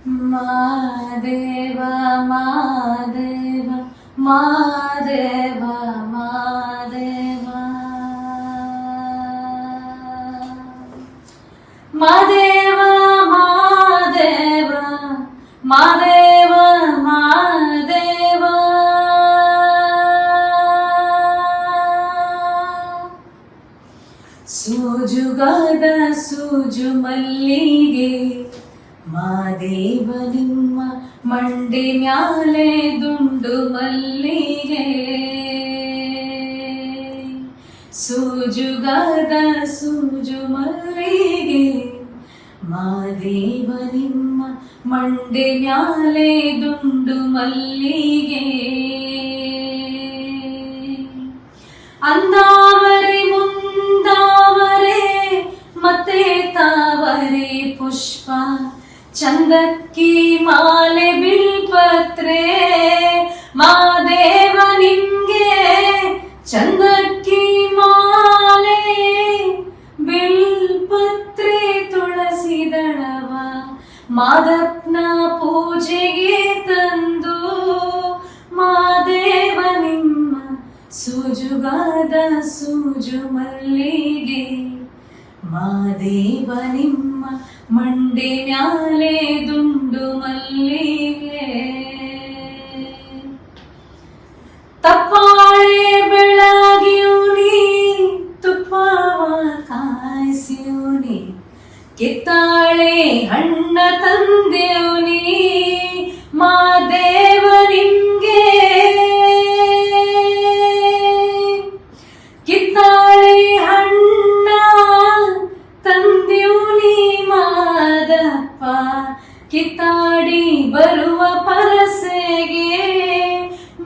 ಮಾದೇವ ಮಾದೇವ ಮಾದೇವ ಮಾದೇವ ಮಾದೇವ ಮಾದೇವ ಮಾದೇವ ಮಾದೇವ ಸೋಜುಗಾದ ಸೂಜು ಮಲ್ಲಿಗೆ ಮಾದೇವ ನಿಮ್ಮ ಮಂಡಿ ಮ್ಯಾಲೆ ದುಂಡು ಮಲ್ಲಿಗೆ ಸೂಜುಗಾದ ಸೂಜು ಮಲ್ಲಿಗೆ ಮಾದೇವ ನಿಮ್ಮ ಮಂಡಿ ಮ್ಯಾಲೆ ದುಂಡು ಮಲ್ಲಿಗೆ ಅಂದಾವರೆ ಮುಂದಾವರೆ ಮತ್ತೆ ತಾವರೆ ಪುಷ್ಪ ಚಂದಕ್ಕಿ ಮಾಲೆ ಬಿಲ್ಪತ್ರೆ ಮಾದೇವ ನಿಂಗೆ ಚಂದಕ್ಕಿ ಮಾಲೆ ಬಿಲ್ಪತ್ರೆ ತುಳಸಿ ದಳವ ಮಾದಪ್ಪನ ಪೂಜೆಗೆ ತಂದು ಮಾದೇವ ನಿಮ್ಮ ಸೂಜುಗಾದ ಸೂಜು ಮಲ್ಲಿಗೆ ಮಾದೇವ ನಿಮ್ಮ ಮಂಡಿ ಮ್ಯಾಲೆ ದುಂಡು ಮಲ್ಲಿಗೆ ತಪ್ಪಾಳೆ ಬೆಳಗಿಯೂನಿ ತುಪ್ಪವ ಕಾಯಿಸಿಯೂನಿ ಕಿತ್ತಾಳೆ ಹಣ್ಣ ತಂದೆಯೂನಿ ಮಾದೇವ ನಿಂಗೆ ಕಿತ್ತಾಳೆ ಹಣ್ಣ ತಂದೆಯೂನಿ ಮಾದಪ್ಪ ಕಿತ್ತಾಡಿ ಬರುವ ಪರಸೆಗೆ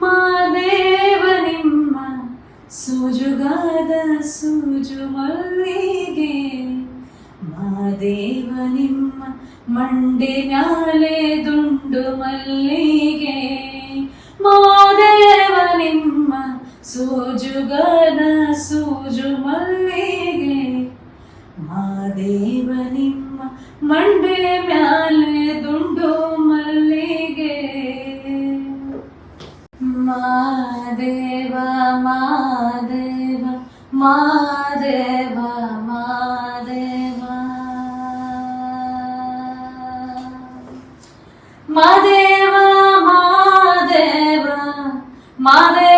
ಮಾದೇವ ನಿಮ್ಮ ಸೂಜುಗಾದ ಸೂಜು ಮಲ್ಲಿಗೆ ಮಾದೇವ ನಿಮ್ಮ ಮಂಡಿ ಮ್ಯಾಲೆ ದುಂಡು ಮಲ್ಲಿಗೆ ಮಾದೇವ ನಿಮ್ಮ ಸೂಜುಗಾದ ಸೂಜು ಮಲ್ಲಿಗೆ ಮಾದೇವ ನಿಮ್ಮ ಮಂಡೆ ಮ್ಯಾಲೆ ದುಂಡು ಮಲ್ಲಿಗೆ ಮಾದೇವ ಮಾದೇವ ಮಾದೇವ ಮಾದೇವ ಮಾದೇವ ಮಾದೇವ ಮಾದೇವ